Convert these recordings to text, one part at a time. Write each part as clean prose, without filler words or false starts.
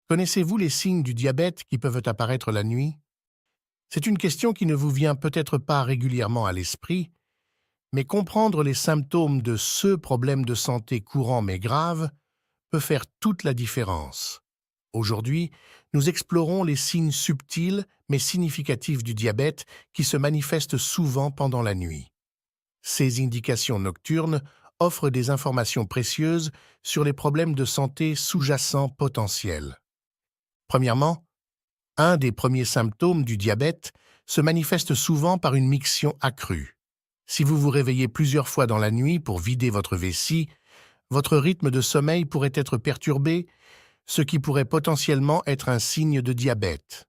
Connaissez-vous les signes du diabète qui peuvent apparaître la nuit? C'est une question qui ne vous vient peut-être pas régulièrement à l'esprit, mais comprendre les symptômes de ce problème de santé courant mais grave peut faire toute la différence. Aujourd'hui, nous explorons les signes subtils mais significatifs du diabète qui se manifestent souvent pendant la nuit. Ces indications nocturnes offrent des informations précieuses sur les problèmes de santé sous-jacents potentiels. Premièrement, un des premiers symptômes du diabète se manifeste souvent par une miction accrue. Si vous vous réveillez plusieurs fois dans la nuit pour vider votre vessie, votre rythme de sommeil pourrait être perturbé, ce qui pourrait potentiellement être un signe de diabète.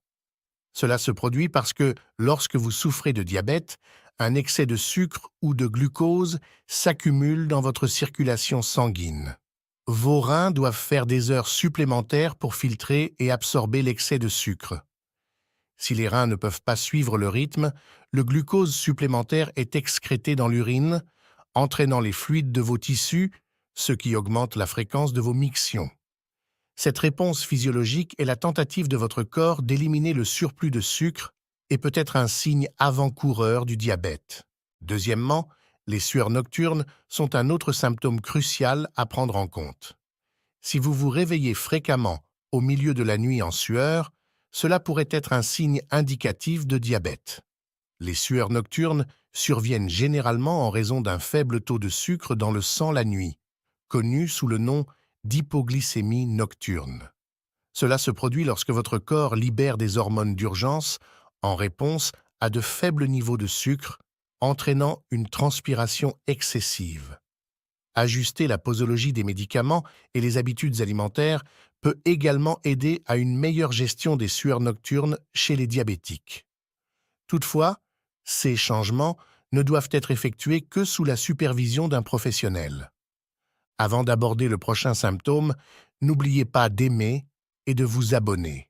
Cela se produit parce que, lorsque vous souffrez de diabète, un excès de sucre ou de glucose s'accumule dans votre circulation sanguine. Vos reins doivent faire des heures supplémentaires pour filtrer et absorber l'excès de sucre. Si les reins ne peuvent pas suivre le rythme, le glucose supplémentaire est excrété dans l'urine, entraînant les fluides de vos tissus, ce qui augmente la fréquence de vos mictions. Cette réponse physiologique est la tentative de votre corps d'éliminer le surplus de sucre et peut être un signe avant-coureur du diabète. Deuxièmement, les sueurs nocturnes sont un autre symptôme crucial à prendre en compte. Si vous vous réveillez fréquemment au milieu de la nuit en sueur, cela pourrait être un signe indicatif de diabète. Les sueurs nocturnes surviennent généralement en raison d'un faible taux de sucre dans le sang la nuit, connu sous le nom d'hypoglycémie nocturne. Cela se produit lorsque votre corps libère des hormones d'urgence en réponse à de faibles niveaux de sucre, entraînant une transpiration excessive. Ajuster la posologie des médicaments et les habitudes alimentaires peut également aider à une meilleure gestion des sueurs nocturnes chez les diabétiques. Toutefois, ces changements ne doivent être effectués que sous la supervision d'un professionnel. Avant d'aborder le prochain symptôme, n'oubliez pas d'aimer et de vous abonner.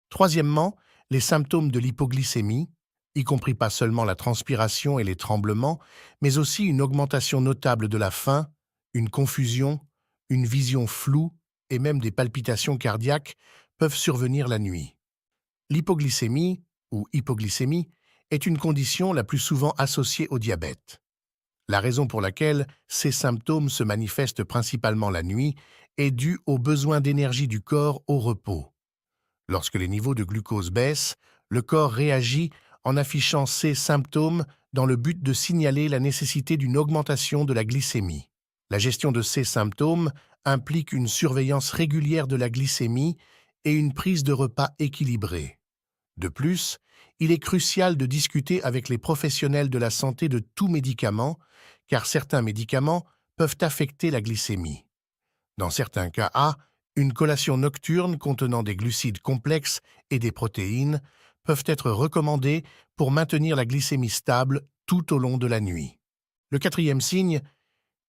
Troisièmement, les symptômes de l'hypoglycémie, y compris pas seulement la transpiration et les tremblements, mais aussi une augmentation notable de la faim, une confusion, une vision floue et même des palpitations cardiaques peuvent survenir la nuit. L'hypoglycémie, ou hypoglycémie, est une condition la plus souvent associée au diabète. La raison pour laquelle ces symptômes se manifestent principalement la nuit est due au besoin d'énergie du corps au repos. Lorsque les niveaux de glucose baissent, le corps réagit en affichant ces symptômes dans le but de signaler la nécessité d'une augmentation de la glycémie. La gestion de ces symptômes implique une surveillance régulière de la glycémie et une prise de repas équilibrée. De plus, il est crucial de discuter avec les professionnels de la santé de tout médicament, car certains médicaments peuvent affecter la glycémie. Dans certains cas, une collation nocturne contenant des glucides complexes et des protéines peuvent être recommandées pour maintenir la glycémie stable tout au long de la nuit. Le quatrième signe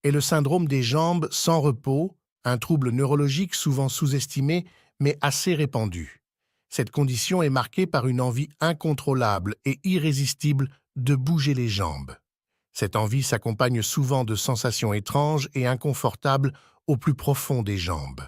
est le syndrome des jambes sans repos, un trouble neurologique souvent sous-estimé mais assez répandu. Cette condition est marquée par une envie incontrôlable et irrésistible de bouger les jambes. Cette envie s'accompagne souvent de sensations étranges et inconfortables au plus profond des jambes.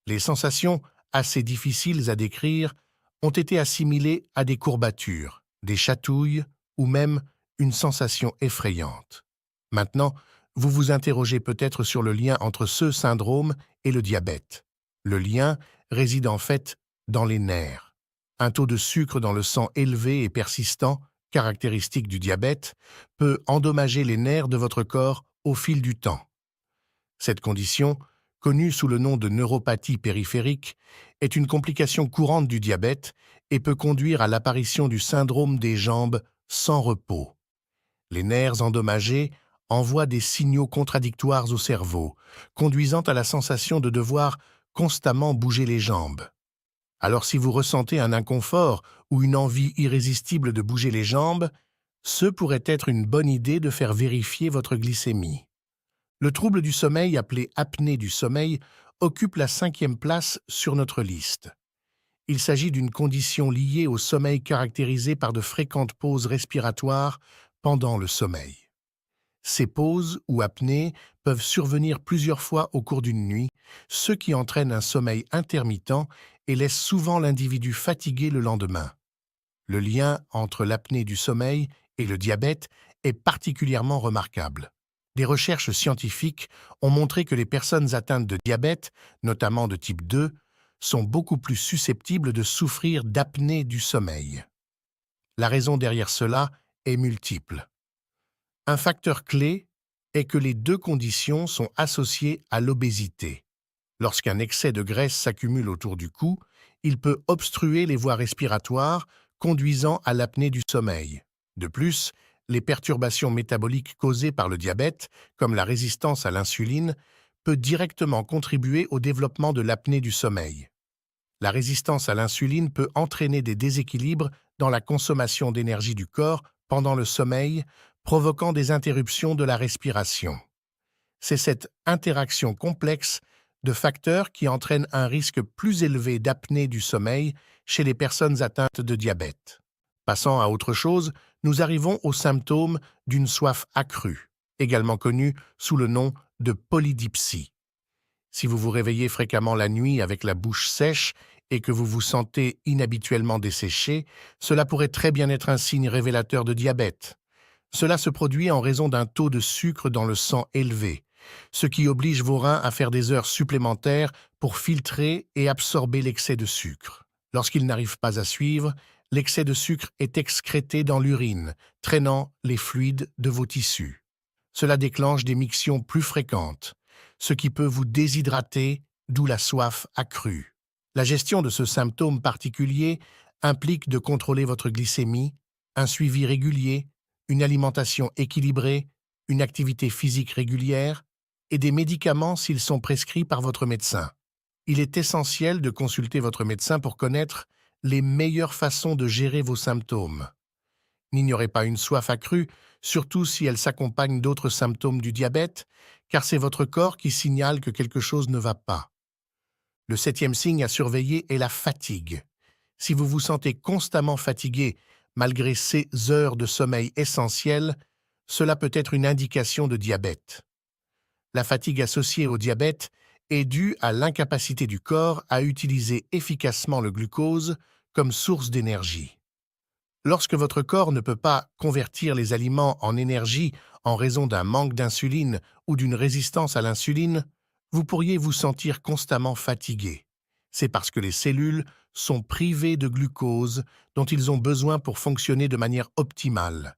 Les sensations, assez difficiles à décrire, ont été assimilées à des courbatures, des chatouilles ou même une sensation effrayante. Maintenant, vous vous interrogez peut-être sur le lien entre ce syndrome et le diabète. Le lien réside en fait dans les nerfs. Un taux de sucre dans le sang élevé et persistant, caractéristique du diabète, peut endommager les nerfs de votre corps au fil du temps. Cette condition, connue sous le nom de neuropathie périphérique, est une complication courante du diabète et peut conduire à l'apparition du syndrome des jambes sans repos. Les nerfs endommagés envoient des signaux contradictoires au cerveau, conduisant à la sensation de devoir constamment bouger les jambes. Alors si vous ressentez un inconfort ou une envie irrésistible de bouger les jambes, ce pourrait être une bonne idée de faire vérifier votre glycémie. Le trouble du sommeil, appelé apnée du sommeil, occupe la 5e place sur notre liste. Il s'agit d'une condition liée au sommeil caractérisée par de fréquentes pauses respiratoires pendant le sommeil. Ces pauses ou apnées peuvent survenir plusieurs fois au cours d'une nuit ce qui entraîne un sommeil intermittent et laisse souvent l'individu fatigué le lendemain. Le lien entre l'apnée du sommeil et le diabète est particulièrement remarquable. Des recherches scientifiques ont montré que les personnes atteintes de diabète, notamment de type 2, sont beaucoup plus susceptibles de souffrir d'apnée du sommeil. La raison derrière cela est multiple. Un facteur clé est que les deux conditions sont associées à l'obésité. Lorsqu'un excès de graisse s'accumule autour du cou, il peut obstruer les voies respiratoires, conduisant à l'apnée du sommeil. De plus, les perturbations métaboliques causées par le diabète, comme la résistance à l'insuline, peut directement contribuer au développement de l'apnée du sommeil. La résistance à l'insuline peut entraîner des déséquilibres dans la consommation d'énergie du corps pendant le sommeil, provoquant des interruptions de la respiration. C'est cette interaction complexe de facteurs qui entraîne un risque plus élevé d'apnée du sommeil chez les personnes atteintes de diabète. Passant à autre chose, nous arrivons aux symptômes d'une soif accrue, également connue sous le nom de polydipsie. Si vous vous réveillez fréquemment la nuit avec la bouche sèche et que vous vous sentez inhabituellement desséché, cela pourrait très bien être un signe révélateur de diabète. Cela se produit en raison d'un taux de sucre dans le sang élevé, ce qui oblige vos reins à faire des heures supplémentaires pour filtrer et absorber l'excès de sucre. Lorsqu'ils n'arrivent pas à suivre, l'excès de sucre est excrété dans l'urine, traînant les fluides de vos tissus. Cela déclenche des mictions plus fréquentes, ce qui peut vous déshydrater, d'où la soif accrue. La gestion de ce symptôme particulier implique de contrôler votre glycémie, un suivi régulier, une alimentation équilibrée, une activité physique régulière et des médicaments s'ils sont prescrits par votre médecin. Il est essentiel de consulter votre médecin pour connaître les meilleures façons de gérer vos symptômes. N'ignorez pas une soif accrue, surtout si elle s'accompagne d'autres symptômes du diabète, car c'est votre corps qui signale que quelque chose ne va pas. Le 7e signe à surveiller est la fatigue. Si vous vous sentez constamment fatigué, malgré ces heures de sommeil essentielles, cela peut être une indication de diabète. La fatigue associée au diabète est due à l'incapacité du corps à utiliser efficacement le glucose comme source d'énergie. Lorsque votre corps ne peut pas convertir les aliments en énergie en raison d'un manque d'insuline ou d'une résistance à l'insuline, vous pourriez vous sentir constamment fatigué. C'est parce que les cellules sont privées de glucose dont ils ont besoin pour fonctionner de manière optimale.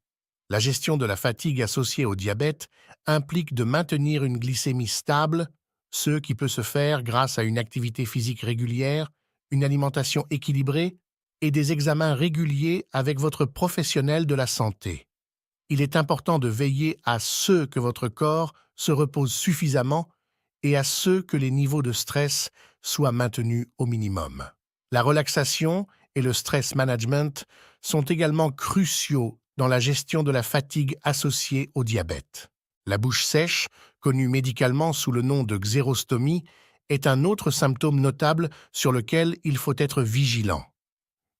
La gestion de la fatigue associée au diabète implique de maintenir une glycémie stable, ce qui peut se faire grâce à une activité physique régulière, une alimentation équilibrée et des examens réguliers avec votre professionnel de la santé. Il est important de veiller à ce que votre corps se repose suffisamment et à ce que les niveaux de stress soient maintenus au minimum. La relaxation et le stress management sont également cruciaux dans la gestion de la fatigue associée au diabète. La bouche sèche, connue médicalement sous le nom de xérostomie, est un autre symptôme notable sur lequel il faut être vigilant.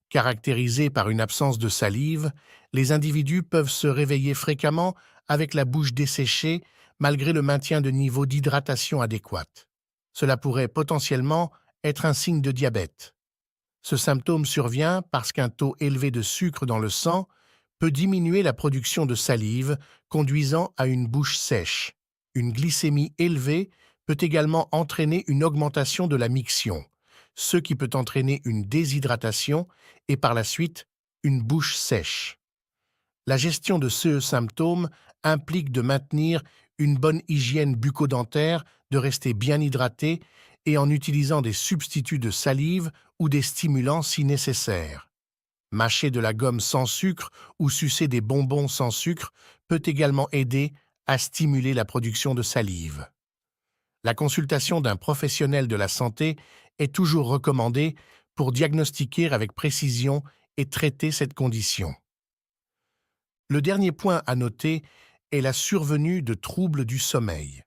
Caractérisés par une absence de salive, les individus peuvent se réveiller fréquemment avec la bouche desséchée malgré le maintien de niveaux d'hydratation adéquats. Cela pourrait potentiellement être un signe de diabète. Ce symptôme survient parce qu'un taux élevé de sucre dans le sang peut diminuer la production de salive, conduisant à une bouche sèche. Une glycémie élevée peut également entraîner une augmentation de la miction, ce qui peut entraîner une déshydratation et par la suite une bouche sèche. La gestion de ce symptôme implique de maintenir une bonne hygiène bucco-dentaire, de rester bien hydraté et en utilisant des substituts de salive ou des stimulants si nécessaire. Mâcher de la gomme sans sucre ou sucer des bonbons sans sucre peut également aider à stimuler la production de salive. La consultation d'un professionnel de la santé est toujours recommandée pour diagnostiquer avec précision et traiter cette condition. Le dernier point à noter est la survenue de troubles du sommeil.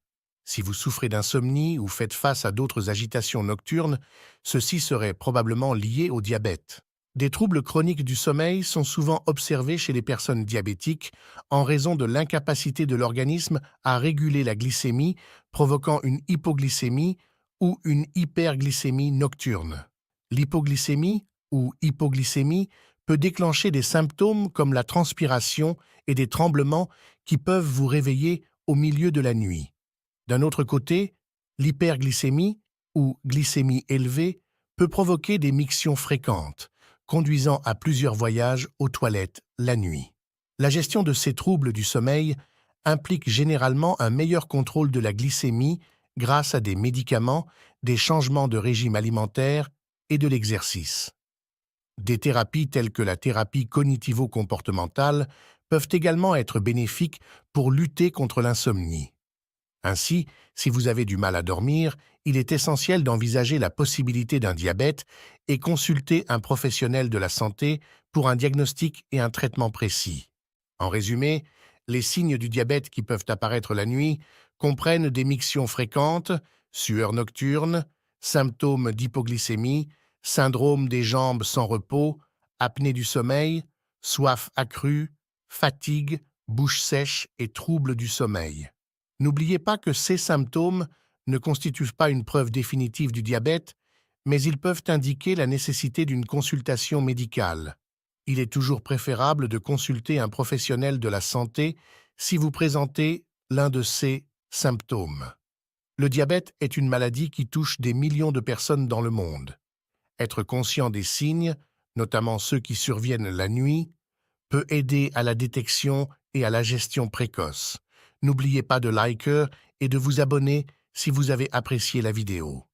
Si vous souffrez d'insomnie ou faites face à d'autres agitations nocturnes, ceci serait probablement lié au diabète. Des troubles chroniques du sommeil sont souvent observés chez les personnes diabétiques en raison de l'incapacité de l'organisme à réguler la glycémie, provoquant une hypoglycémie, ou une hyperglycémie nocturne. L'hypoglycémie ou hypoglycémie peut déclencher des symptômes comme la transpiration et des tremblements qui peuvent vous réveiller au milieu de la nuit. D'un autre côté, l'hyperglycémie ou glycémie élevée peut provoquer des mictions fréquentes, conduisant à plusieurs voyages aux toilettes la nuit. La gestion de ces troubles du sommeil implique généralement un meilleur contrôle de la glycémie grâce à des médicaments, des changements de régime alimentaire et de l'exercice. Des thérapies telles que la thérapie cognitivo-comportementale peuvent également être bénéfiques pour lutter contre l'insomnie. Ainsi, si vous avez du mal à dormir, il est essentiel d'envisager la possibilité d'un diabète et consulter un professionnel de la santé pour un diagnostic et un traitement précis. En résumé, les signes du diabète qui peuvent apparaître la nuit comprennent des mictions fréquentes, sueur nocturne, symptômes d'hypoglycémie, syndrome des jambes sans repos, apnée du sommeil, soif accrue, fatigue, bouche sèche et troubles du sommeil. N'oubliez pas que ces symptômes ne constituent pas une preuve définitive du diabète, mais ils peuvent indiquer la nécessité d'une consultation médicale. Il est toujours préférable de consulter un professionnel de la santé si vous présentez l'un de ces symptômes. Le diabète est une maladie qui touche des millions de personnes dans le monde. Être conscient des signes, notamment ceux qui surviennent la nuit, peut aider à la détection et à la gestion précoce. N'oubliez pas de liker et de vous abonner si vous avez apprécié la vidéo.